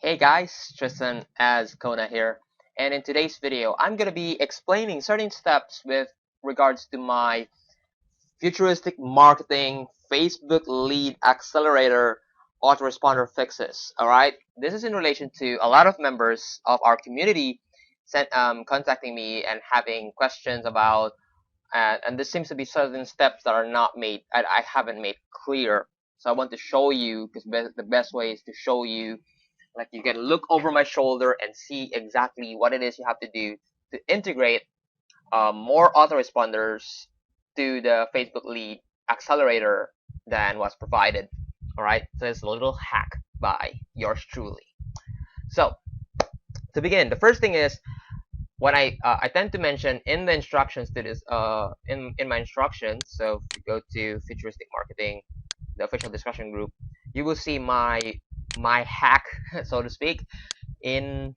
Hey guys, Tristan Azcona here, and in today's video, I'm going to be explaining certain steps with regards to my futuristic marketing Facebook lead accelerator autoresponder fixes. Alright, this is in relation to a lot of members of our community contacting me and having questions about, and this seems to be certain steps that are not made, I haven't made clear. So I want to show you, because the best way is to show you, like you can look over my shoulder and see exactly what it is you have to do to integrate more autoresponders to the Facebook lead accelerator than was provided. All right, so it's a little hack by yours truly. So to begin, the first thing is when I tend to mention in the instructions to this in my instructions. So if you go to futuristic marketing, the official discussion group, you will see my hack, so to speak, in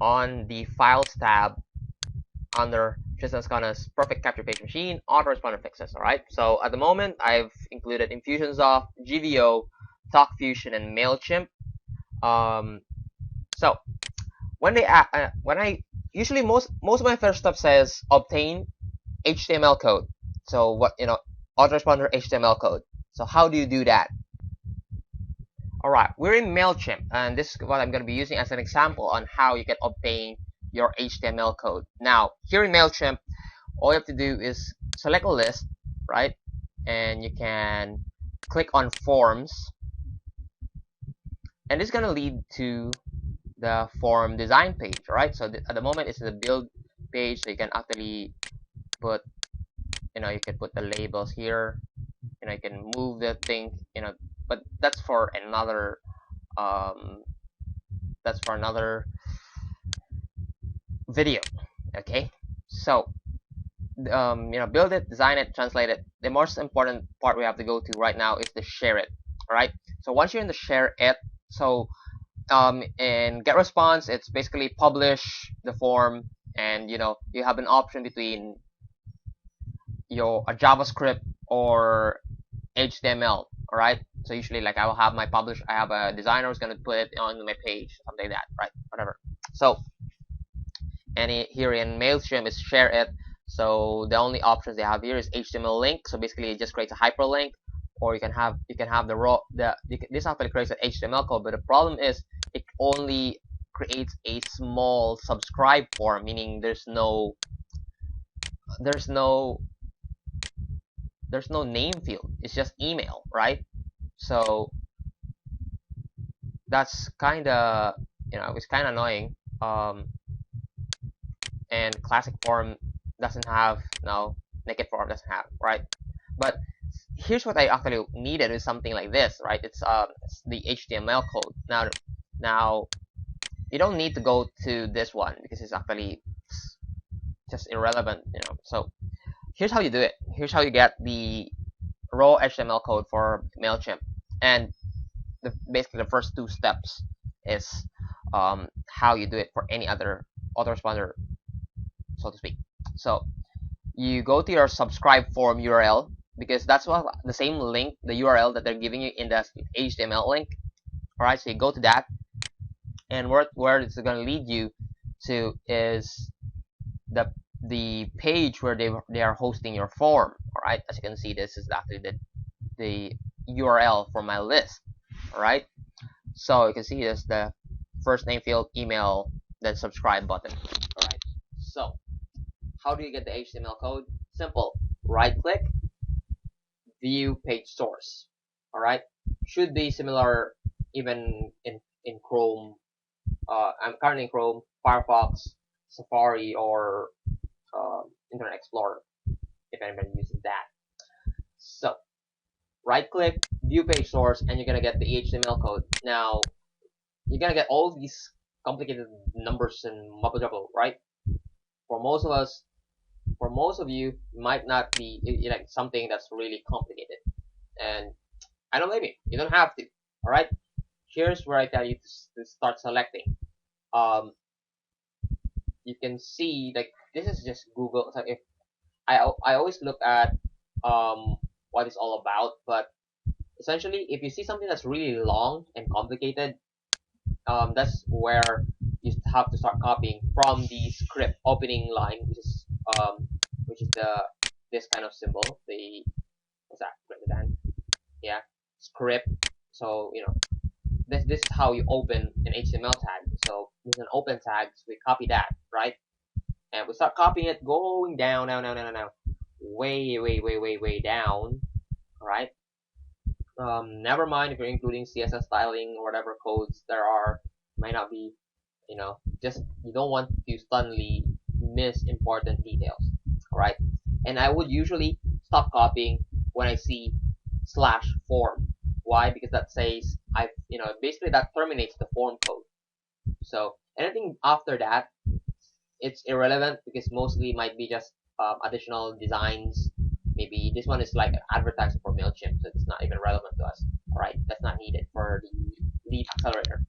on the files tab under Tristan Ascona's perfect capture page machine autoresponder fixes. All right, so at the moment I've included Infusionsoft, GVO, TalkFusion, and Mailchimp. So when I usually most of my first step says obtain HTML code. So what autoresponder HTML code. So how do you do that? Alright, we're in Mailchimp, and this is what I'm going to be using as an example on how you can obtain your HTML code. Now, here in Mailchimp, all you have to do is select a list, right? And you can click on forms, and it's going to lead to the form design page, right? So at the moment, it's the build page, so you can actually put, you can put the labels here, you can move the thing, but that's for another video. Okay, so build it, design it, translate it. The most important part we have to go to right now is to share it. All right, so once you're in the share it, so in get response, it's basically publish the form, and you have an option between a JavaScript or HTML. All right, so usually, like, I will have my publish, I have a designer who's going to put it on my page, something like that, right? Whatever. So here in Mailchimp is share it. So the only options they have here is HTML link. So basically it just creates a hyperlink, or you can have this actually creates an HTML code, but the problem is it only creates a small subscribe form, meaning there's no name field. It's just email, right? So that's kind of it's kind of annoying. And classic form doesn't have, naked form doesn't have, right? But here's what I actually needed is something like this, right? It's the HTML code. Now you don't need to go to this one because it's actually just irrelevant, So here's how you do it. Here's how you get the raw HTML code for Mailchimp, and basically the first two steps is how you do it for any other autoresponder, so to speak. So you go to your subscribe form URL, because that's what the same link, the URL that they're giving you in the HTML link. All right, so you go to that, and where it's going to lead you to is the page where they are hosting your form. All right, as you can see, this is actually the URL for my list. All right, so you can see this, the first name field, email, then subscribe button. All right, so how do you get the HTML code? Simple. Right click, view page source. All right, should be similar even in Chrome. I'm currently in Chrome, Firefox, Safari, or Internet Explorer, if anybody uses that. So right click, view page source, and you're gonna get the HTML code. Now you're gonna get all these complicated numbers and mumble jumble, right? For most of you, might not be like something that's really complicated, and I don't blame you. You don't have to. All right. Here's where I tell you to start selecting. You can see, like, this is just Google. So if I always look at what it's all about, but essentially, if you see something that's really long and complicated, that's where you have to start copying from the script opening line, which is the this kind of symbol, the what's that, greater than, yeah, script. So this is how you open an HTML tag. So this is an open tag, so we copy that, right? And we start copying it, going down, way down, right? Never mind if you're including CSS styling or whatever codes there are, might not be, just you don't want to suddenly miss important details, alright? And I would usually stop copying when I see /form. Why? Because that says basically that terminates the form code. So anything after that, it's irrelevant because mostly might be just additional designs. Maybe this one is like an advertisement for MailChimp, so it's not even relevant to us. Alright, that's not needed for the lead accelerator.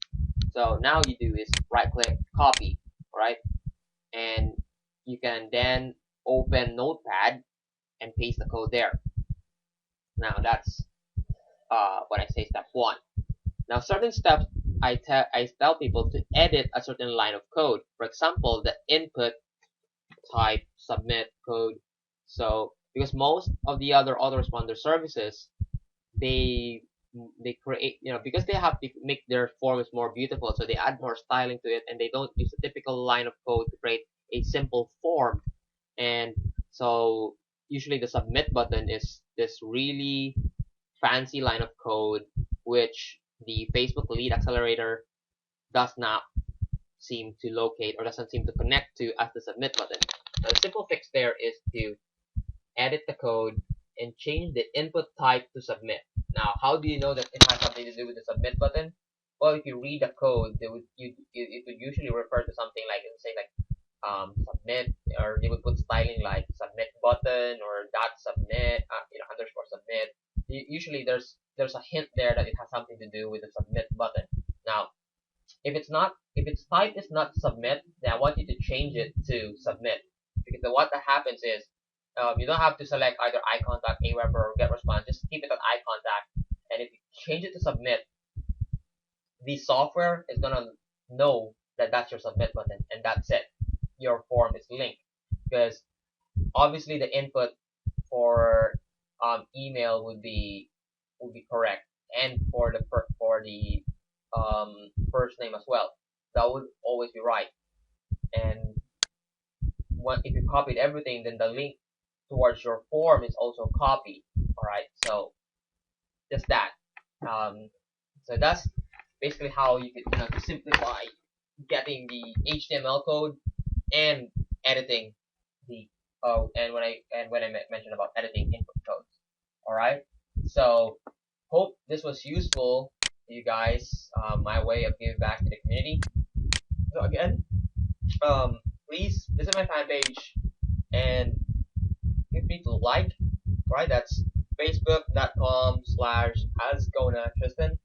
So now you do is right click, copy, right? And you can then open Notepad and paste the code there. Now that's what I say step 1. Now certain steps I tell people to edit a certain line of code. For example, the input type submit code. So because most of the other autoresponder services, they create, because they have to make their forms more beautiful, so they add more styling to it, and they don't use a typical line of code to create a simple form. And so usually the submit button is this really fancy line of code which the Facebook lead accelerator does not seem to locate or doesn't seem to connect to as the submit button. Now, the simple fix there is to edit the code and change the input type to submit. Now, how do you know that it has something to do with the submit button? Well, if you read the code, it would usually refer to something like, say, like submit, or they would put styling like submit button or dot submit, underscore submit. Usually, there's a hint there that it has something to do with the submit button. Now, if its type is not submit, then I want you to change it to submit, because what that happens is you don't have to select either iContact, Aweber, or GetResponse. Just keep it on iContact, and if you change it to submit, the software is gonna know that that's your submit button, and that's it. Your form is linked, because obviously the input for email would be correct, and for the first name as well. That would always be right. And if you copied everything, then the link towards your form is also copied. Alright, so just that. So that's basically how you can to simplify getting the HTML code and editing the and when I mentioned about editing input codes. Alright, so hope this was useful to you guys. My way of giving back to the community. So again, please visit my fan page and feel free to like. Right, that's facebook.com/Azcona Tristan.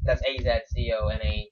That's AZCONA